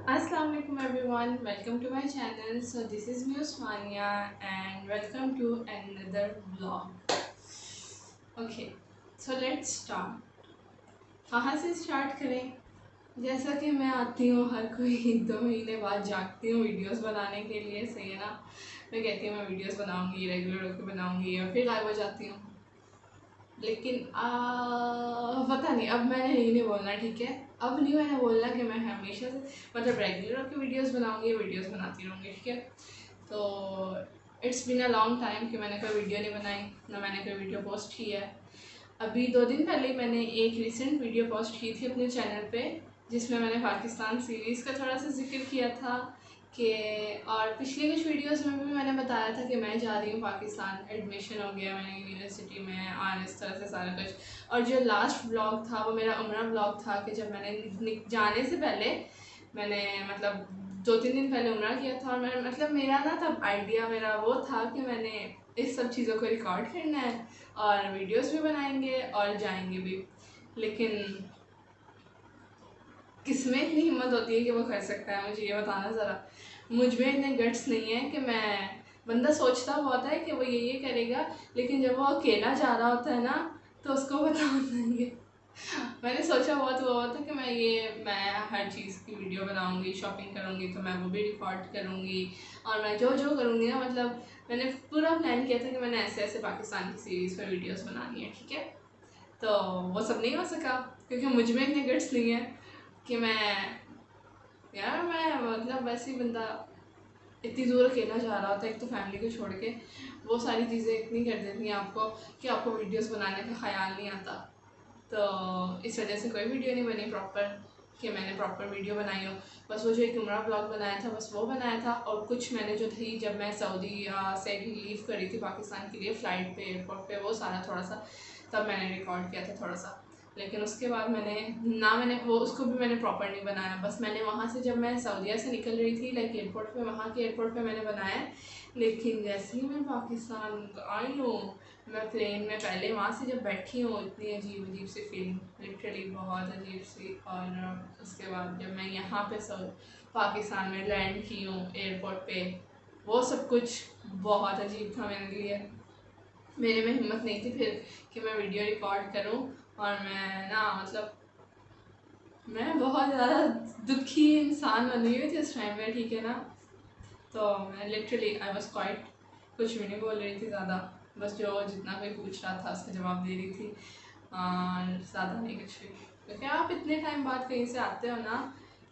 Assalamu alaikum everyone, welcome to my channel. So this is me Usmania and welcome to another vlog. Okay, so let's start. कहाँ से start करें? जैसा कि मैं आती हूँ हर कोई 2 महीने बाद जागती हूँ वीडियोस बनाने के लिए, सही है ना। मैं कहती हूँ मैं वीडियोस बनाऊँगी, रेगुलर होकर बनाऊँगी और फिर गायब हो जाती हूँ। लेकिन पता नहीं, अब मैंने यही नहीं बोलना, ठीक है। अब नहीं मैंने बोलना कि मैं हमेशा से मतलब रेगुलर होकर वीडियोस बनाऊंगी, वीडियोस बनाती रहूँगी, ठीक है। तो it's been a long time कि मैंने कोई वीडियो नहीं बनाई, ना मैंने कोई वीडियो पोस्ट की है। अभी 2 दिन पहले मैंने एक रिसेंट वीडियो पोस्ट की थी अपने चैनल पे, जिसमें मैंने पाकिस्तान सीरीज़ का थोड़ा सा जिक्र किया था कि, और पिछले कुछ वीडियोस में भी मैंने बताया था कि मैं जा रही हूँ पाकिस्तान, एडमिशन हो गया मैंने यूनिवर्सिटी में और इस तरह से सारा कुछ। और जो लास्ट ब्लॉग था वो मेरा उम्रा ब्लॉग था कि जब मैंने जाने से पहले मैंने मतलब 2-3 दिन पहले उम्रा किया था। और मैं मतलब मेरा ना तब आइडिया मेरा वो था कि मैंने इस सब चीज़ों को रिकॉर्ड करना है और वीडियोस भी बनाएंगे और जाएंगे भी। लेकिन किसमें इतनी हिम्मत होती है कि वो कर सकता है, मुझे ये बताना ज़रा। मुझ में इतने गट्स नहीं है कि मैं, बंदा सोचता बहुत है कि वो ये करेगा, लेकिन जब वो अकेला जा रहा होता है ना तो उसको बता देंगे। मैंने सोचा बहुत हुआ था कि मैं हर चीज़ की वीडियो बनाऊंगी, शॉपिंग करूंगी तो मैं वो भी रिकॉर्ड करूंगी, और मैं जो जो करूंगी ना, मतलब मैंने पूरा प्लान किया था कि मैंने ऐसे ऐसे पाकिस्तान की सीरीज़ पर वीडियोस बनानी है, ठीक है। तो वो सब नहीं हो सका क्योंकि मुझ में इतने गट्स नहीं है कि मैं मतलब वैसे ही बंदा इतनी दूर अकेला जा रहा होता है, एक तो फैमिली को छोड़ के, वो सारी चीज़ें इतनी कर देती हैं आपको कि आपको वीडियोस बनाने का ख्याल नहीं आता। तो इस वजह से कोई वीडियो नहीं बनी प्रॉपर कि मैंने प्रॉपर वीडियो बनाई हो। बस वो जो एक उम्रा ब्लॉग बनाया था, बस वो बनाया था। और कुछ मैंने जो थी, जब मैं सऊदी से लीव करी थी पाकिस्तान के लिए फ़्लाइट पे, एयरपोर्ट पे, वो सारा थोड़ा सा तब मैंने रिकॉर्ड किया था थोड़ा सा। लेकिन उसके बाद मैंने वो उसको भी मैंने प्रॉपर नहीं बनाया। बस मैंने वहाँ से, जब मैं सऊदीया से निकल रही थी लाइक एयरपोर्ट पे, वहाँ के एयरपोर्ट पे मैंने बनाया। लेकिन जैसे ही मैं पाकिस्तान आई हूँ, मैं प्लेन में पहले वहाँ से जब बैठी हूँ, इतनी अजीब अजीब सी फीलिंग, लिटरली बहुत अजीब सी। और उसके बाद जब मैं यहाँ पे सब पाकिस्तान में लैंड की हूँ एयरपोर्ट पे, वो सब कुछ बहुत अजीब था मेरे लिए। मेरे में हिम्मत नहीं थी फिर कि मैं वीडियो रिकॉर्ड करूँ। और मैं ना मतलब मैं बहुत ज़्यादा दुखी इंसान बनी हुई थी उस टाइम में, ठीक है ना। तो मैं लिटरली आई वॉज क्वाइट, कुछ भी नहीं बोल रही थी ज़्यादा, बस जो जितना कोई पूछ रहा था उसका जवाब दे रही थी, और ज़्यादा नहीं कुछ भी। क्योंकि आप इतने टाइम बाद कहीं से आते हो ना,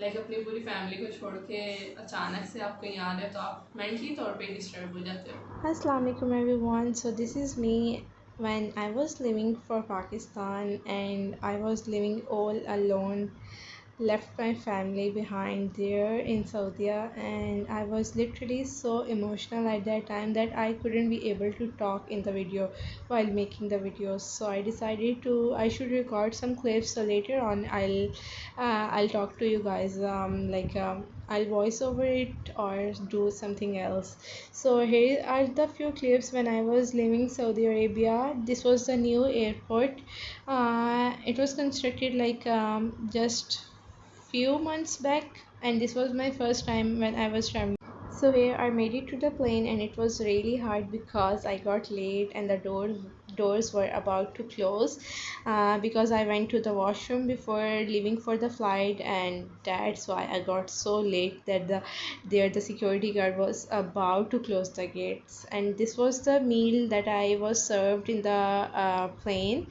लाइक अपनी पूरी फैमिली को छोड़ के अचानक से आप कहीं आ रहे हो, तो आप मेंटली तौर पे डिस्टर्ब हो जाते हो। Assalamualaikum everyone. So this is me when I was living for Pakistan and I was living all alone, left my family behind there in Saudi, and I was literally so emotional at that time that I couldn't be able to talk in the video while making the videos. So I decided to I should record some clips, so later on I'll talk to you guys, I'll voice over it or do something else. So here are the few clips when I was living Saudi Arabia. This was the new airport. It was constructed just few months back, and this was my first time when I was traveling. So here I made it to the plane, and it was really hard because I got late and the doors were about to close, because I went to the washroom before leaving for the flight, and that's why I got so late that the security guard was about to close the gates. And this was the meal that I was served in the plane.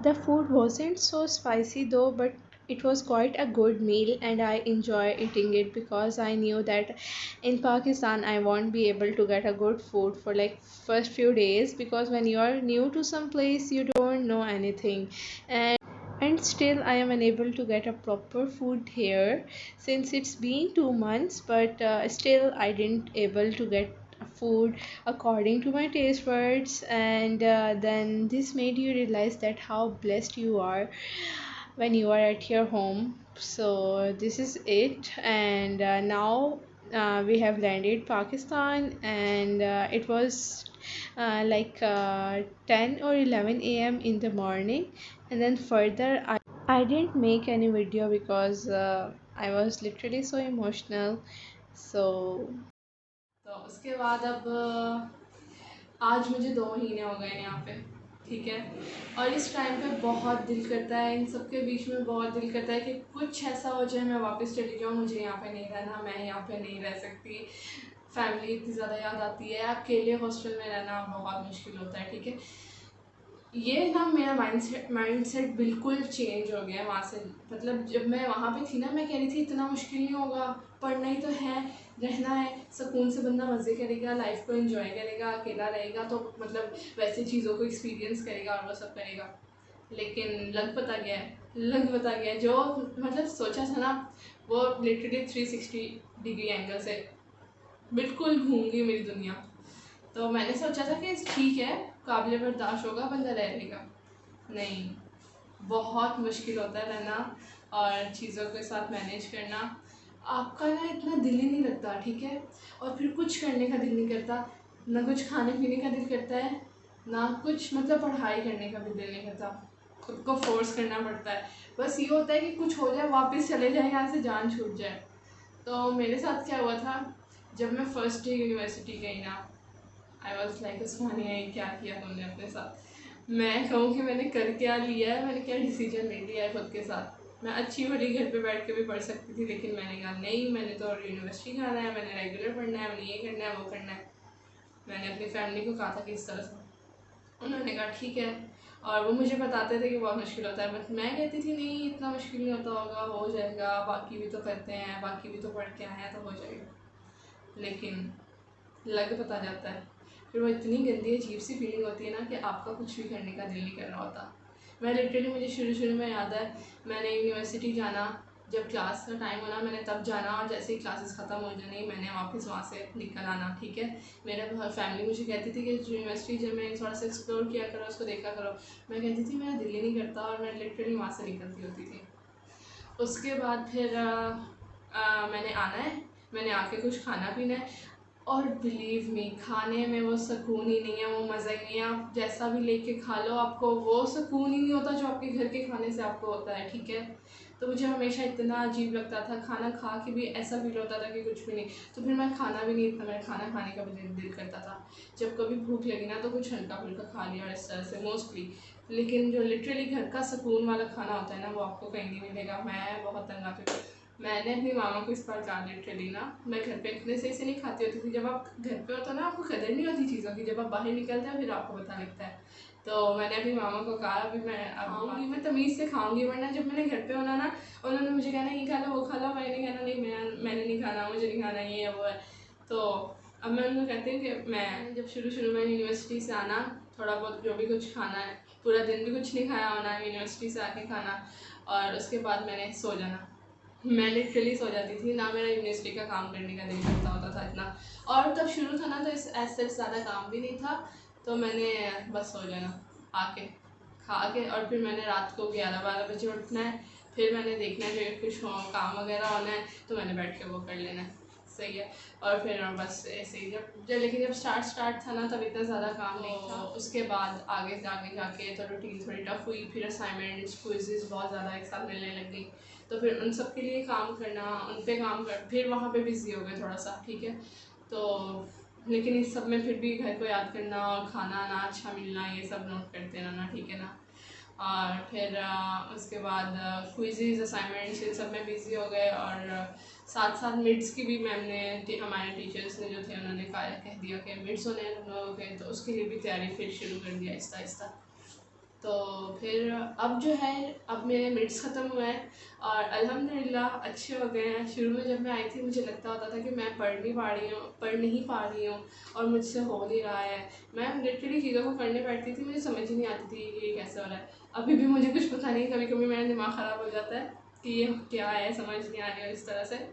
The food wasn't so spicy though, but it was quite a good meal and I enjoy eating it because I knew that in Pakistan I won't be able to get a good food for like first few days, because when you are new to some place you don't know anything, and still I am unable to get a proper food here since it's been 2 months, but still I didn't able to get food according to my taste buds. And then this made you realize that how blessed you are when you are at your home. So this is it, and now we have landed Pakistan, and it was 10 or 11 a.m. in the morning. And then further I didn't make any video because I was literally so emotional. So तो उसके बाद अब आज मुझे 2 महीने हो गए हैं यहाँ पे, ठीक है। और इस टाइम पे बहुत दिल करता है, इन सब के बीच में बहुत दिल करता है कि कुछ ऐसा हो जाए मैं वापस चली जाऊँ, मुझे यहाँ पे नहीं रहना, मैं यहाँ पे नहीं रह सकती। फैमिली इतनी ज़्यादा याद आती है, अकेले हॉस्टल में रहना बहुत मुश्किल होता है, ठीक है। ये ना मेरा माइंडसेट बिल्कुल चेंज हो गया वहाँ से। मतलब जब मैं वहाँ पे थी ना, मैं कह रही थी इतना मुश्किल नहीं होगा, पढ़ना ही तो है, रहना है, सुकून से बंदा मज़े करेगा, लाइफ को एंजॉय करेगा, अकेला रहेगा तो मतलब वैसे चीज़ों को एक्सपीरियंस करेगा और वो सब करेगा। लेकिन लग पता गया है, लग पता गया है, जो मतलब सोचा था ना वो लिटरली 360 डिग्री एंगल से बिल्कुल घूम गई मेरी दुनिया। तो मैंने सोचा था कि ठीक है, काबिल बर्दाश्त होगा, बंदा रह लेगा। नहीं, बहुत मुश्किल होता है रहना और चीज़ों के साथ मैनेज करना। आपका ना इतना दिल ही नहीं लगता, ठीक है। और फिर कुछ करने का दिल नहीं करता, ना कुछ खाने पीने का दिल करता है, ना कुछ मतलब पढ़ाई करने का भी दिल नहीं करता, खुद को फोर्स करना पड़ता है। बस ये होता है कि कुछ हो जाए, वापस चले जाए यहाँ से, जान छूट जाए। तो मेरे साथ क्या हुआ था, जब मैं फर्स्ट डे यूनिवर्सिटी गई ना, आई वॉज लाइक उस्मानिया, ये क्या किया तुमने अपने साथ। मैं कहूँ कि मैंने कर क्या लिया है, मैंने क्या डिसीजन ले लिया है खुद के साथ। मैं अच्छी भली घर पे बैठ के भी पढ़ सकती थी, लेकिन मैंने कहा नहीं, मैंने तो यूनिवर्सिटी जाना है, मैंने रेगुलर पढ़ना है, मैंने ये करना है, वो करना है। मैंने अपनी फैमिली को कहा था कि इस तरह से, उन्होंने कहा ठीक है। और वो मुझे बताते थे कि बहुत मुश्किल होता है, बट मैं कहती थी नहीं, इतना मुश्किल नहीं होता होगा, हो जाएगा, बाकी भी तो करते हैं, बाकी भी तो पढ़ के आए हैं, तो हो जाएगा। लेकिन लग पता जाता है, फिर वो इतनी गंदी अजीब सी फीलिंग होती है ना कि आपका कुछ भी करने का दिल नहीं कर रहा होता। मैं लिटरली, मुझे शुरू में याद है, मैंने यूनिवर्सिटी जाना, जब क्लास का टाइम होना मैंने तब जाना, और जैसे ही क्लासेस ख़त्म हो जानी मैंने वापस वहाँ से निकल आना, ठीक है। मेरा फैमिली मुझे कहती थी कि यूनिवर्सिटी जब मैं थोड़ा सा एक्सप्लोर किया करो, उसको देखा करो। मैं कहती थी मेरा दिल ही नहीं करता, और मैं लिटरली वहाँ से निकलती होती थी। उसके बाद फिर मैंने आना है, मैंने आके कुछ खाना पीना है, और बिलीव मी, खाने में वो सुकून ही नहीं है, वो मज़ा ही नहीं है। आप जैसा भी लेके खा लो, आपको वो सुकून ही नहीं होता जो आपके घर के खाने से आपको होता है, ठीक है। तो मुझे हमेशा इतना अजीब लगता था, खाना खा के भी ऐसा फील होता था कि कुछ भी नहीं। तो फिर मैं खाना भी नहीं, इतना मेरा खाना खाने का भी दिल करता था। जब कभी भूख लगी ना तो कुछ हल्का फुल्का खा लिया, और इस तरह से मोस्टली। लेकिन जो लिटरली घर का सुकून वाला खाना होता है ना, वो आपको कहीं नहीं मिलेगा। मैं बहुत तंग आती थी। मैंने अपनी मामा को इस बार कहा लिटरली ना, मैं घर पे इतने सही से नहीं खाती होती थी। जब आप घर पे होते हो ना, आपको कदर नहीं होती चीज़ों की, जब आप बाहर निकलते हो फिर आपको पता लगता है। तो मैंने अपनी मामा को कहा अभी मैं खाऊंगी, मैं तमीज़ से खाऊंगी, वरना जब मैंने घर पे होना ना, उन्होंने मुझे कहना ये खा लो, वो खा लो, मैंने कहना नहीं, मैंने नहीं खाना, मुझे नहीं खाना, ये है वो है। तो अब मैं उनको कहती हूँ कि मैं जब शुरू में यूनिवर्सिटी से आना, थोड़ा बहुत जो भी कुछ खाना है, पूरा दिन भी कुछ नहीं खाया होना, यूनिवर्सिटी से आके खाना, और उसके बाद मैंने सो जाना। मैं लिटरली सो जाती थी ना, मेरा यूनिवर्सिटी का काम करने का दिल करता होता था इतना। और तब शुरू था ना, तो इस ऐसे ज़्यादा काम भी नहीं था, तो मैंने बस सो जाना आके खा के। और फिर मैंने रात को 11-12 बजे उठना है, फिर मैंने देखना है कि कुछ काम वगैरह होना है, तो मैंने बैठ के वो कर लेना है, सही है। और फिर बस ऐसे ही लेकिन जब स्टार्ट था ना, तब इतना ज़्यादा काम नहीं था। उसके बाद आगे जाके तो रूटीन थोड़ी टफ हुई, फिर असाइनमेंट्स क्विज़ेस बहुत ज़्यादा एक साथ मिलने लग गई, तो फिर उन सब के लिए काम करना, उन पे काम कर, फिर वहाँ पे बिज़ी हो गए थोड़ा सा, ठीक है। तो लेकिन इस सब में फिर भी घर को याद करना और खाना ना अच्छा मिलना, ये सब नोट करते रहना, ठीक है ना। और फिर उसके बाद क्विज़ेस असाइनमेंट्स इन सब में बिज़ी हो गए, और साथ साथ मिड्स की भी मैम ने, हमारे टीचर्स ने जो थे, उन्होंने कह दिया कि मिड्स होने हैं तुम लोगों के, तो उसके लिए भी तैयारी फिर शुरू कर दिया आहिस्ता आहिस्ता। तो फिर अब जो है, अब मेरे मिड्स ख़त्म हुए हैं और अल्हम्दुलिल्लाह अच्छे हो गए हैं। शुरू में जब मैं आई थी, मुझे लगता होता था कि मैं पढ़ नहीं पा रही हूँ और मुझसे हो नहीं रहा है। मैं लिटरली चीज़ों को करने बैठती थी, मुझे समझ ही नहीं आती थी कि ये कैसे हो रहा है। अभी भी मुझे कुछ पता नहीं, कभी कभी मेरा दिमाग ख़राब हो जाता है कि ये क्या है, समझ नहीं आ रही है इस तरह से।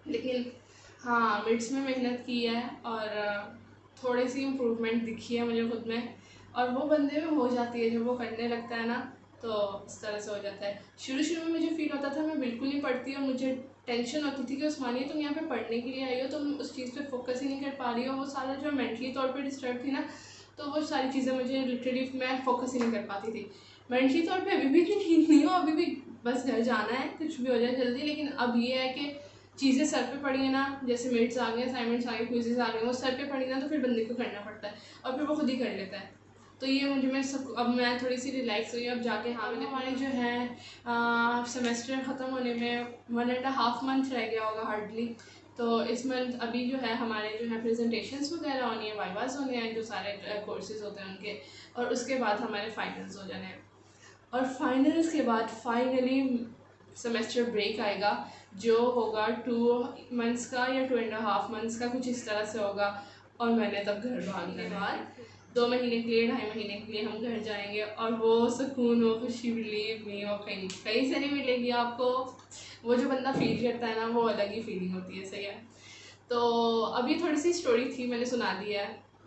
लेकिन हाँ, मिड्स में मेहनत की है और थोड़ी सी इम्प्रूवमेंट दिखी है मुझे खुद में, और वो बंदे में हो जाती है, जब वो करने लगता है ना, तो इस तरह से हो जाता है। शुरू में मुझे फील होता था मैं बिल्कुल नहीं पढ़ती, और मुझे टेंशन होती थी कि उस्मानिया तुम यहाँ पे पढ़ने के लिए आई हो, तुम उस चीज़ पे फोकस ही नहीं कर पा रही हो। वो सारा जो मेंटली तौर पे डिस्टर्ब थी ना, तो वो सारी चीज़ें मुझे लिटरली मैं फोकस ही नहीं कर पाती थी। मेंटली तौर पे अभी भी इतनी ठीक नहीं हूँ, अभी भी बस घर जाना है, कुछ भी हो जाए जल्दी। लेकिन अब ये है कि चीज़ें सर पे पड़ी है ना, जैसे मिड्स आ गए, असाइनमेंट्स आ गए, क्विज़ेस आ गए, वो सर पे पड़ी ना तो फिर बंदे को करना पड़ता है और फिर वो खुद ही कर लेता है। तो ये मुझे मैं सब अब मैं थोड़ी सी रिलैक्स हुई अब जाके। हाँ मैंने हमारे जो है सेमेस्टर ख़त्म होने में 1.5 मंथ रह गया होगा हार्डली। तो इस मंथ अभी जो है हमारे जो है प्रेजेंटेशंस वगैरह होनी है, वाइवास होने हैं, जो सारे कोर्सेज होते हैं उनके, और उसके बाद हमारे फाइनल्स हो जाने हैं। और फाइनल्स के बाद फाइनली सेमेस्टर ब्रेक आएगा जो होगा 2 मंथ्स का या 2.5 मंथ्स का, कुछ इस तरह से होगा। और मैंने तब घर भागने के बाद 2 महीने के लिए, 2.5 महीने के लिए हम घर जाएंगे, और वो सुकून, वो खुशी, बिलीव मी, वो कहीं कहीं से नहीं मिलेगी आपको। वो जो बंदा फील करता है ना, वो अलग ही फीलिंग होती है। सही है। तो अभी थोड़ी सी स्टोरी थी, मैंने सुना दी है,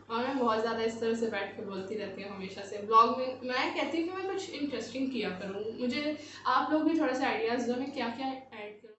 और मैं बहुत ज़्यादा इस तरह से बैठ के बोलती रहती हूँ हमेशा से ब्लॉग में। मैं कहती हूँ कि मैं कुछ इंटरेस्टिंग किया करूँ, मुझे आप लोग भी थोड़ा सा आइडियाज़ दो मैं क्या क्या ऐड करूँ।